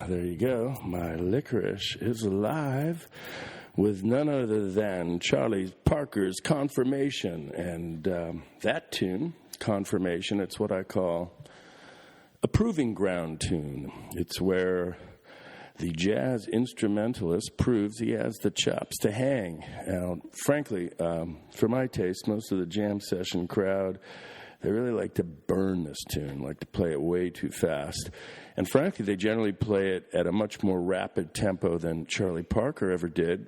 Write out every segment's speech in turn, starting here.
there you go. My Licorice is alive with none other than Charlie Parker's Confirmation. And that tune, Confirmation, it's what I call a proving ground tune. It's where the jazz instrumentalist proves he has the chops to hang. And frankly, for my taste, most of the jam session crowd, they really like to burn this tune, like to play it way too fast. And frankly, they generally play it at a much more rapid tempo than Charlie Parker ever did.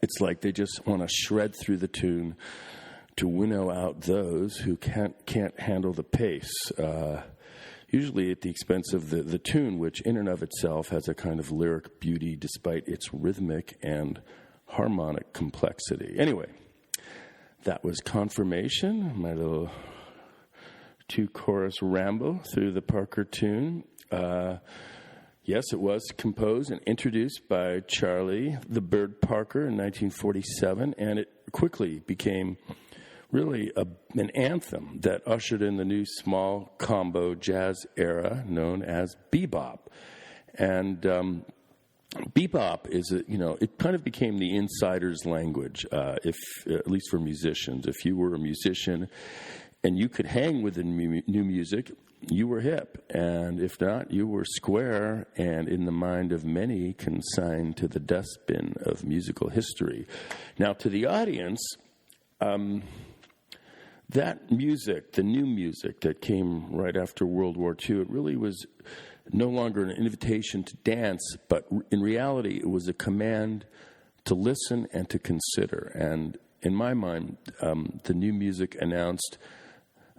It's like they just want to shred through the tune to winnow out those who can't handle the pace, usually at the expense of the tune, which in and of itself has a kind of lyric beauty despite its rhythmic and harmonic complexity. Anyway, that was Confirmation, my little two-chorus ramble through the Parker tune. Yes, it was composed and introduced by Charlie the Bird Parker in 1947, and it quickly became really an anthem that ushered in the new small combo jazz era known as bebop. And bebop is, it kind of became the insider's language, if at least for musicians. If you were a musician and you could hang with the new music, you were hip. And if not, you were square and in the mind of many consigned to the dustbin of musical history. Now, to the audience, that music, the new music that came right after World War II, it really was no longer an invitation to dance, but in reality, it was a command to listen and to consider. And in my mind, the new music announced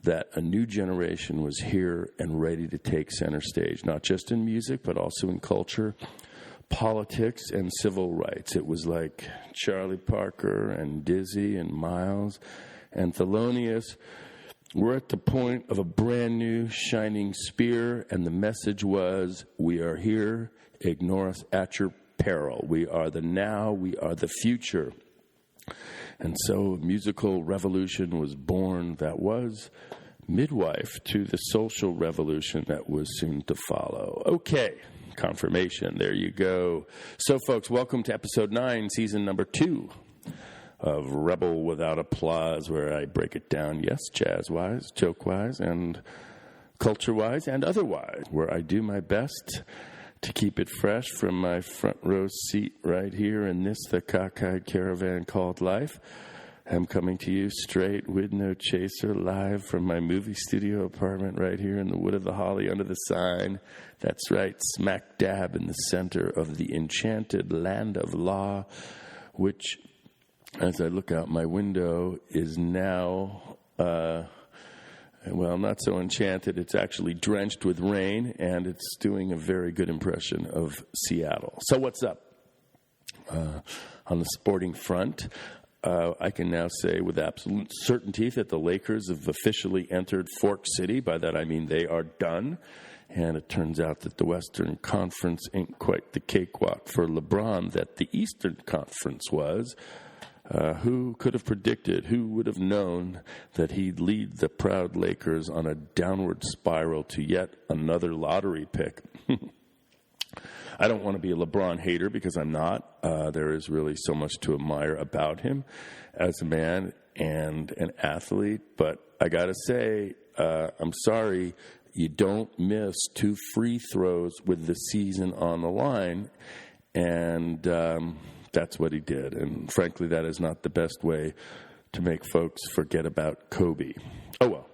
that a new generation was here and ready to take center stage, not just in music, but also in culture, politics, and civil rights. It was like Charlie Parker and Dizzy and Miles and Thelonious were at the point of a brand new shining spear, and the message was, we are here, ignore us at your peril. We are the now, we are the future. And so a musical revolution was born that was midwife to the social revolution that was soon to follow. Okay, Confirmation, there you go. So, folks, welcome to episode 9, season number 2 of Rebel Without Applause, where I break it down, yes, jazz-wise, joke-wise, and culture-wise, and otherwise, where I do my best to keep it fresh from my front row seat right here in this, the cockeyed caravan called life. I'm coming to you straight with no chaser, live from my movie studio apartment right here in the Wood of the Holly under the sign. That's right, smack dab in the center of the enchanted land of law, which, as I look out my window, is now well, not so enchanted. It's actually drenched with rain, and it's doing a very good impression of Seattle. So what's up? On the sporting front, I can now say with absolute certainty that the Lakers have officially entered Fork City. By that I mean they are done. And it turns out that the Western Conference ain't quite the cakewalk for LeBron that the Eastern Conference was. Who could have predicted, who would have known that he'd lead the proud Lakers on a downward spiral to yet another lottery pick? I don't want to be a LeBron hater because I'm not. There is really so much to admire about him as a man and an athlete. But I got to say, I'm sorry, you don't miss 2 free throws with the season on the line. And that's what he did. And frankly, that is not the best way to make folks forget about Kobe. Oh, well.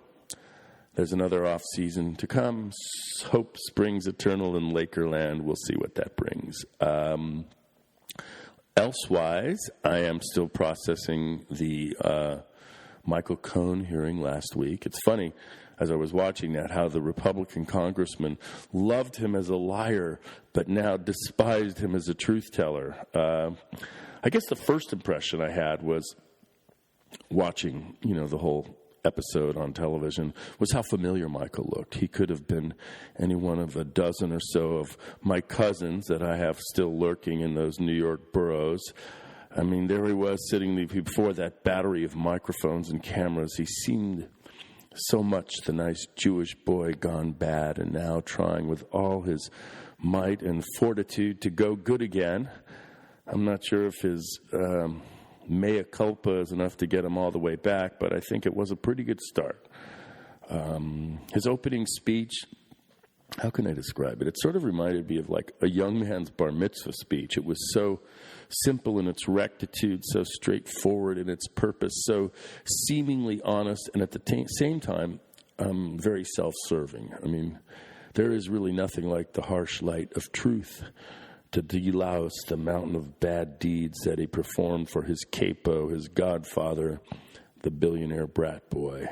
There's another off season to come. Hope springs eternal in Lakerland. We'll see what that brings. Elsewise, I am still processing the Michael Cohen hearing last week. It's funny, as I was watching that, how the Republican congressman loved him as a liar, but now despised him as a truth teller. I guess the first impression I had was watching, the whole episode on television was how familiar Michael looked. He could have been any one of a dozen or so of my cousins that I have still lurking in those New York boroughs. I mean, there he was sitting before that battery of microphones and cameras. He seemed so much the nice Jewish boy gone bad and now trying with all his might and fortitude to go good again. I'm not sure if his mea culpa is enough to get him all the way back, but I think it was a pretty good start. His opening speech, how can I describe it? It sort of reminded me of like a young man's bar mitzvah speech. It was so simple in its rectitude, so straightforward in its purpose, so seemingly honest, and at the same time, very self-serving. I mean, there is really nothing like the harsh light of truth to delouse the mountain of bad deeds that he performed for his capo, his godfather, the billionaire brat boy.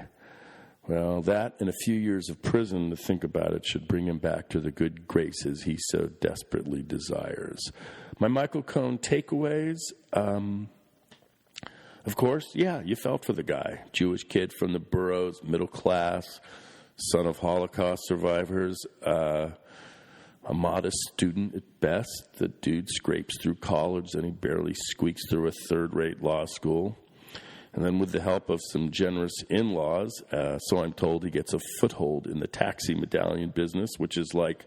Well, that and a few years of prison, to think about it, should bring him back to the good graces he so desperately desires. My Michael Cohen takeaways, of course, yeah, you felt for the guy. Jewish kid from the boroughs, middle class, son of Holocaust survivors, a modest student at best. The dude scrapes through college, then he barely squeaks through a third-rate law school. And then with the help of some generous in-laws, so I'm told, he gets a foothold in the taxi medallion business, which is like,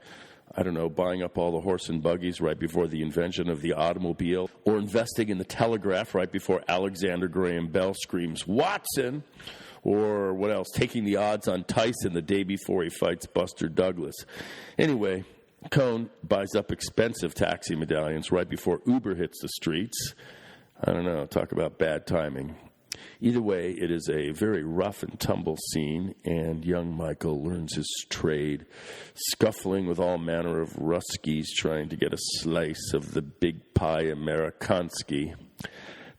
I don't know, buying up all the horse and buggies right before the invention of the automobile, or investing in the telegraph right before Alexander Graham Bell screams, "Watson!" Or what else? Taking the odds on Tyson the day before he fights Buster Douglas. Anyway, Cohen buys up expensive taxi medallions right before Uber hits the streets. I don't know, talk about bad timing. Either way, it is a very rough and tumble scene, and young Michael learns his trade, scuffling with all manner of Ruskies trying to get a slice of the big pie Amerikanski.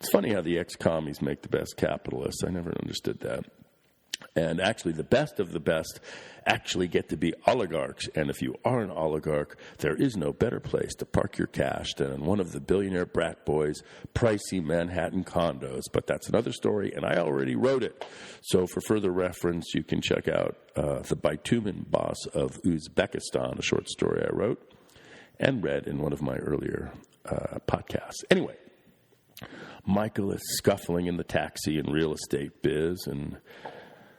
It's funny how the ex-commies make the best capitalists. I never understood that. And actually, the best of the best actually get to be oligarchs. And if you are an oligarch, there is no better place to park your cash than in one of the billionaire brat boys' pricey Manhattan condos. But that's another story, and I already wrote it. So for further reference, you can check out The Bitumen Boss of Uzbekistan, a short story I wrote and read in one of my earlier podcasts. Anyway, Michael is scuffling in the taxi and real estate biz, and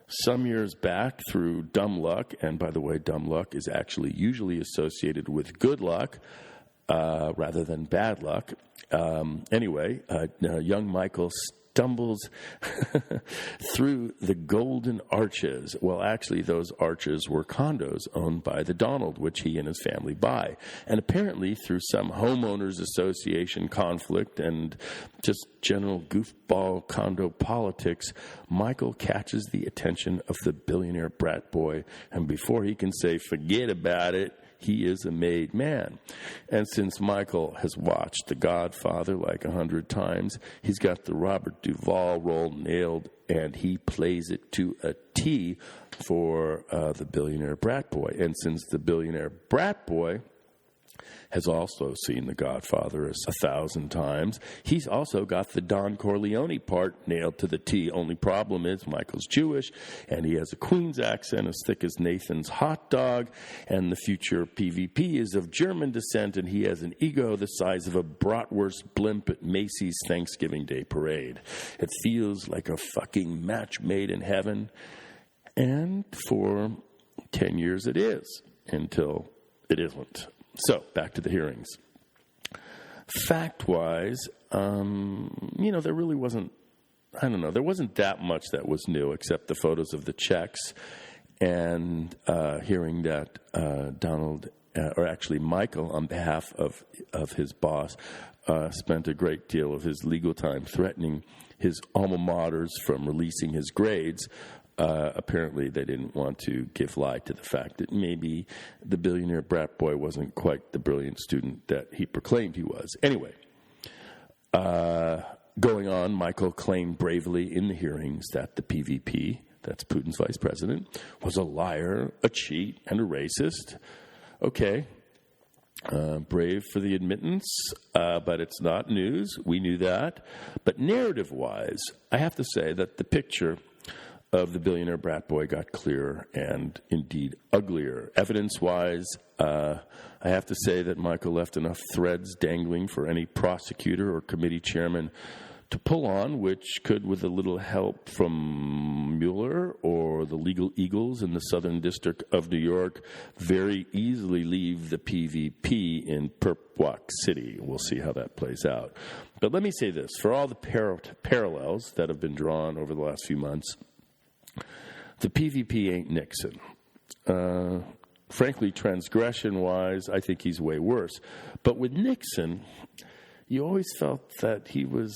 some years back, through dumb luck, and by the way, dumb luck is actually usually associated with good luck rather than bad luck. Young Michael stumbles through the Golden Arches. Well, actually, those arches were condos owned by the Donald, which he and his family buy. And apparently, through some homeowners association conflict and just general goofball condo politics, Michael catches the attention of the billionaire brat boy. And before he can say, forget about it, he is a made man. And since Michael has watched The Godfather like 100 times, he's got the Robert Duvall role nailed, and he plays it to a T for the billionaire brat boy. And since the billionaire brat boy has also seen The Godfather 1,000 times, he's also got the Don Corleone part nailed to the T. Only problem is Michael's Jewish, and he has a Queen's accent as thick as Nathan's hot dog, and the future PVP is of German descent, and he has an ego the size of a bratwurst blimp at Macy's Thanksgiving Day Parade. It feels like a fucking match made in heaven, and for 10 years it is, until it isn't. So, back to the hearings. Fact-wise, there really wasn't, there wasn't that much that was new except the photos of the checks and hearing that Michael, on behalf of his boss, spent a great deal of his legal time threatening his alma maters from releasing his grades. Apparently, they didn't want to give light to the fact that maybe the billionaire brat boy wasn't quite the brilliant student that he proclaimed he was. Anyway, going on, Michael claimed bravely in the hearings that the PVP, that's Putin's vice president, was a liar, a cheat, and a racist. Okay. Brave for the admittance, but it's not news. We knew that. But narrative-wise, I have to say that the picture of the billionaire brat boy got clearer and indeed uglier. Evidence-wise, I have to say that Michael left enough threads dangling for any prosecutor or committee chairman to pull on, which could, with a little help from Mueller or the Legal Eagles in the Southern District of New York, very easily leave the PVP in Perp Walk City. We'll see how that plays out. But let me say this. For all the parallels that have been drawn over the last few months, the PVP ain't Nixon. Frankly, transgression-wise, I think he's way worse. But with Nixon, you always felt that he was,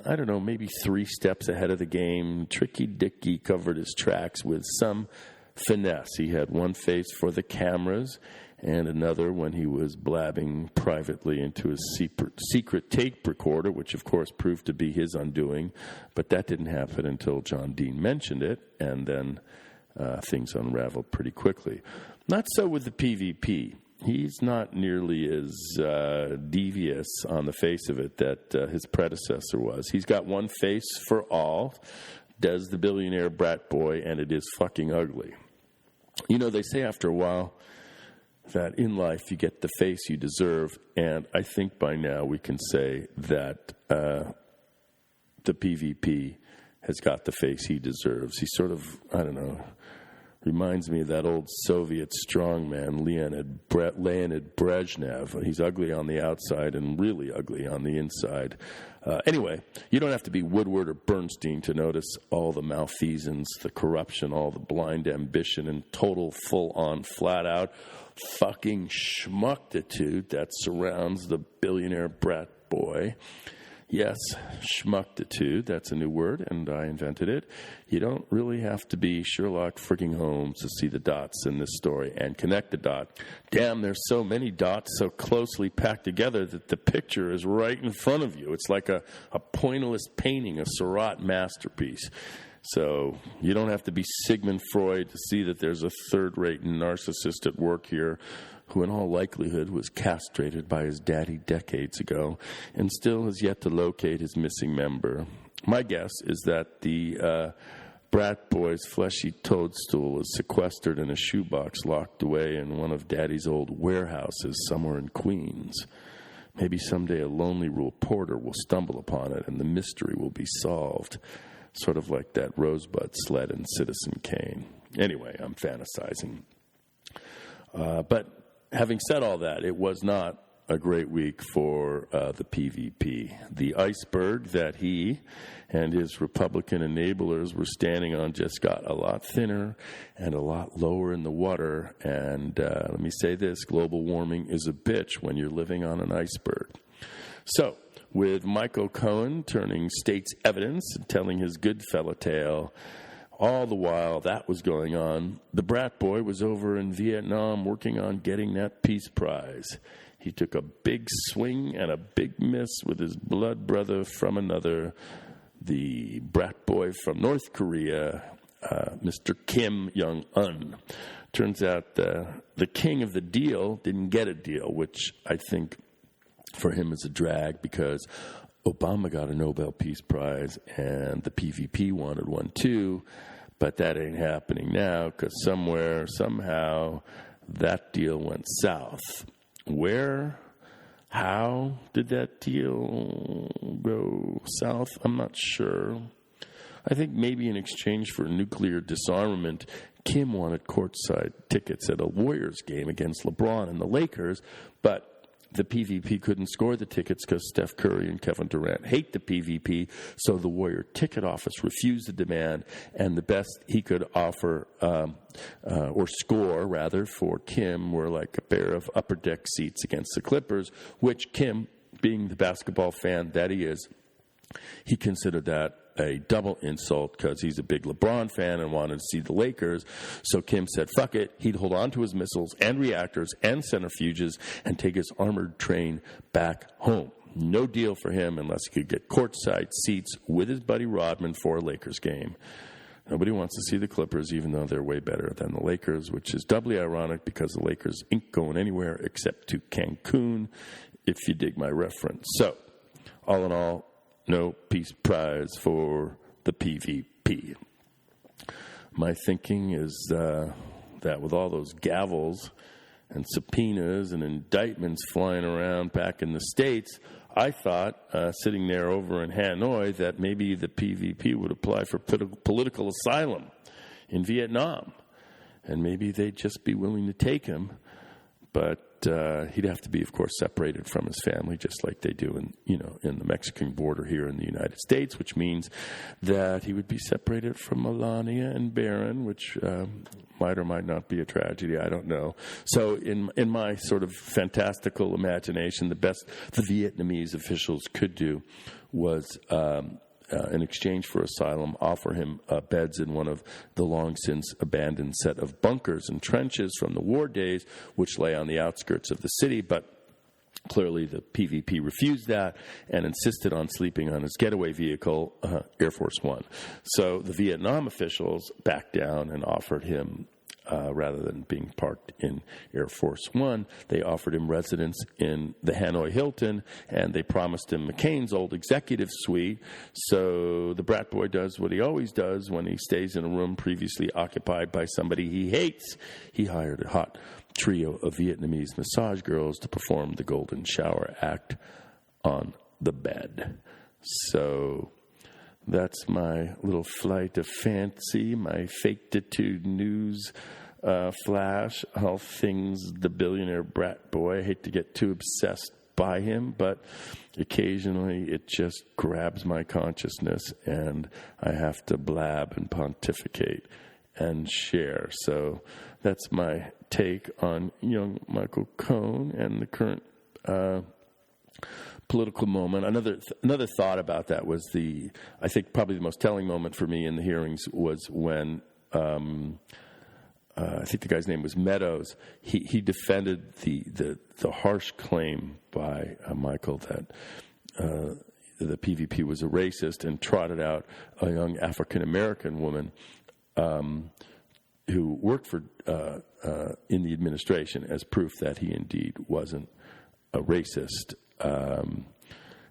I don't know, maybe 3 steps ahead of the game. Tricky Dicky covered his tracks with some finesse. He had one face for the cameras and another when he was blabbing privately into his secret tape recorder, which, of course, proved to be his undoing. But that didn't happen until John Dean mentioned it, and then things unraveled pretty quickly. Not so with the PVP. He's not nearly as devious on the face of it that his predecessor was. He's got one face for all, does the billionaire brat boy, and it is fucking ugly. You know, they say after a while that in life you get the face you deserve, and I think by now we can say that the PVP has got the face he deserves. He sort of, I don't know, reminds me of that old Soviet strongman, Leonid Brezhnev. He's ugly on the outside and really ugly on the inside. Anyway, you don't have to be Woodward or Bernstein to notice all the malfeasance, the corruption, all the blind ambition, and total, full-on, flat-out fucking schmucktitude that surrounds the billionaire brat boy. Yes, schmucktitude, that's a new word, and I invented it. You don't really have to be Sherlock frigging Holmes to see the dots in this story and connect the dot. Damn, there's so many dots so closely packed together that the picture is right in front of you. It's like a pointless painting, a Seurat masterpiece. So you don't have to be Sigmund Freud to see that there's a third-rate narcissist at work here who in all likelihood was castrated by his daddy decades ago and still has yet to locate his missing member. My guess is that the brat boy's fleshy toadstool is sequestered in a shoebox locked away in one of daddy's old warehouses somewhere in Queens. Maybe someday a lonely reporter will stumble upon it and the mystery will be solved, sort of like that rosebud sled in Citizen Kane. Anyway, I'm fantasizing. But having said all that, it was not a great week for the PVP. The iceberg that he and his Republican enablers were standing on just got a lot thinner and a lot lower in the water. And let me say this, global warming is a bitch when you're living on an iceberg. So, with Michael Cohen turning state's evidence and telling his Goodfella tale, all the while that was going on, the brat boy was over in Vietnam working on getting that Peace Prize. He took a big swing and a big miss with his blood brother from another, the brat boy from North Korea, Mr. Kim Jong-un. Turns out the king of the deal didn't get a deal, which I think for him is a drag because Obama got a Nobel Peace Prize and the PVP wanted one too, but that ain't happening now because somewhere, somehow, that deal went south. Where, how did that deal go south? I'm not sure. I think maybe in exchange for nuclear disarmament, Kim wanted courtside tickets at a Warriors game against LeBron and the Lakers, but the PVP couldn't score the tickets because Steph Curry and Kevin Durant hate the PVP, so the Warrior ticket office refused the demand, and the best he could offer, or score, rather, for Kim were like a pair of upper deck seats against the Clippers, which Kim, being the basketball fan that he is, he considered that a double insult because he's a big LeBron fan and wanted to see the Lakers. So Kim said, fuck it. He'd hold on to his missiles and reactors and centrifuges and take his armored train back home. No deal for him unless he could get courtside seats with his buddy Rodman for a Lakers game. Nobody wants to see the Clippers, even though they're way better than the Lakers, which is doubly ironic because the Lakers ain't going anywhere except to Cancun, if you dig my reference. So, all in all, no Peace Prize for the PVP. My thinking is that with all those gavels and subpoenas and indictments flying around back in the States, I thought, sitting there over in Hanoi, that maybe the PVP would apply for political asylum in Vietnam. And maybe they'd just be willing to take him. But he'd have to be, of course, separated from his family, just like they do in the Mexican border here in the United States, which means that he would be separated from Melania and Barron, which might or might not be a tragedy. I don't know. So in my sort of fantastical imagination, the best the Vietnamese officials could do was in exchange for asylum, offer him beds in one of the long-since abandoned set of bunkers and trenches from the war days, which lay on the outskirts of the city. But clearly the PVP refused that and insisted on sleeping on his getaway vehicle, Air Force One. So the Vietnam officials backed down and offered him, rather than being parked in Air Force One, they offered him residence in the Hanoi Hilton, and they promised him McCain's old executive suite. So the brat boy does what he always does when he stays in a room previously occupied by somebody he hates. He hired a hot trio of Vietnamese massage girls to perform the golden shower act on the bed. So that's my little flight of fancy, my Faketitude news flash, all things the billionaire brat boy. I hate to get too obsessed by him, but occasionally it just grabs my consciousness and I have to blab and pontificate and share. So that's my take on young Michael Cohen and the current political moment. Another thought about that was I think probably the most telling moment for me in the hearings was when I think the guy's name was Meadows. He defended the harsh claim by Michael that the PVP was a racist and trotted out a young African-American woman who worked for in the administration as proof that he indeed wasn't a racist.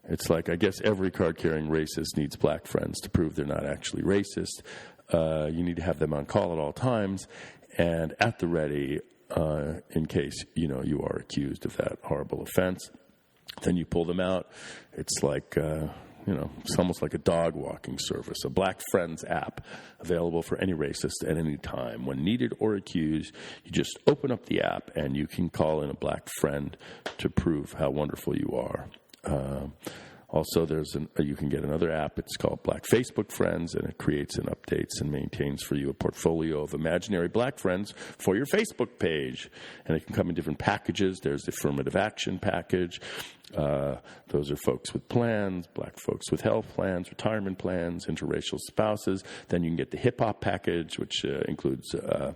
It's like, I guess every card-carrying racist needs black friends to prove they're not actually racist. You need to have them on call at all times and at the ready in case, you are accused of that horrible offense. Then you pull them out. It's like, it's almost like a dog walking service, a Black Friends app available for any racist at any time. When needed or accused, you just open up the app and you can call in a black friend to prove how wonderful you are. Also, you can get another app. It's called Black Facebook Friends, and it creates and updates and maintains for you a portfolio of imaginary black friends for your Facebook page. And it can come in different packages. There's the affirmative action package. Those are folks with plans, black folks with health plans, retirement plans, interracial spouses. Then you can get the hip-hop package, which includes a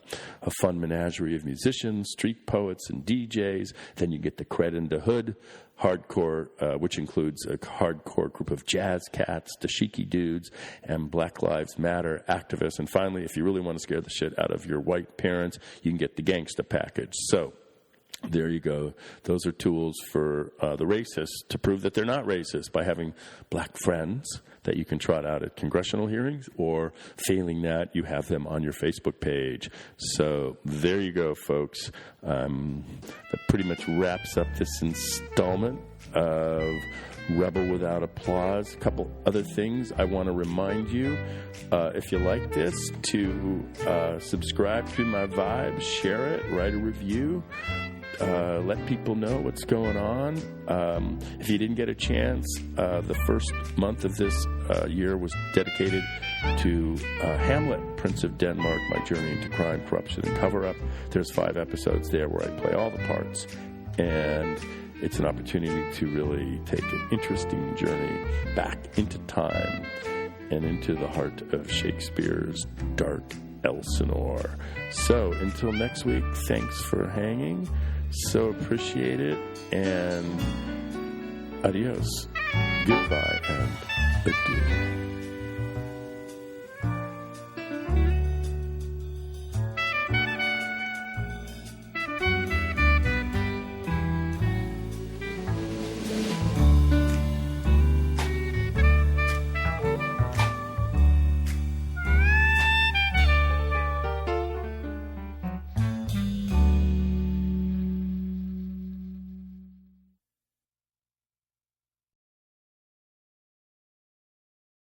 fun menagerie of musicians, street poets, and DJs. Then you get the Cred in the Hood hardcore, which includes a hardcore group of jazz cats, dashiki dudes, and Black Lives Matter activists. And finally, if you really want to scare the shit out of your white parents, you can get the gangsta package. So there you go. Those are tools for the racists to prove that they're not racist by having black friends that you can trot out at congressional hearings, or failing that, you have them on your Facebook page. So there you go, folks. That pretty much wraps up this installment of Rebel Without Applause. A couple other things I want to remind you, if you like this, to subscribe to my vibe, share it, write a review. Let people know what's going on. If you didn't get a chance, the first month of this year was dedicated to Hamlet, Prince of Denmark, My Journey into Crime, Corruption, and Cover-Up. There's 5 episodes there where I play all the parts, and it's an opportunity to really take an interesting journey back into time and into the heart of Shakespeare's dark Elsinore. So until next week, thanks for hanging. So appreciate it, and adios, goodbye, and adieu.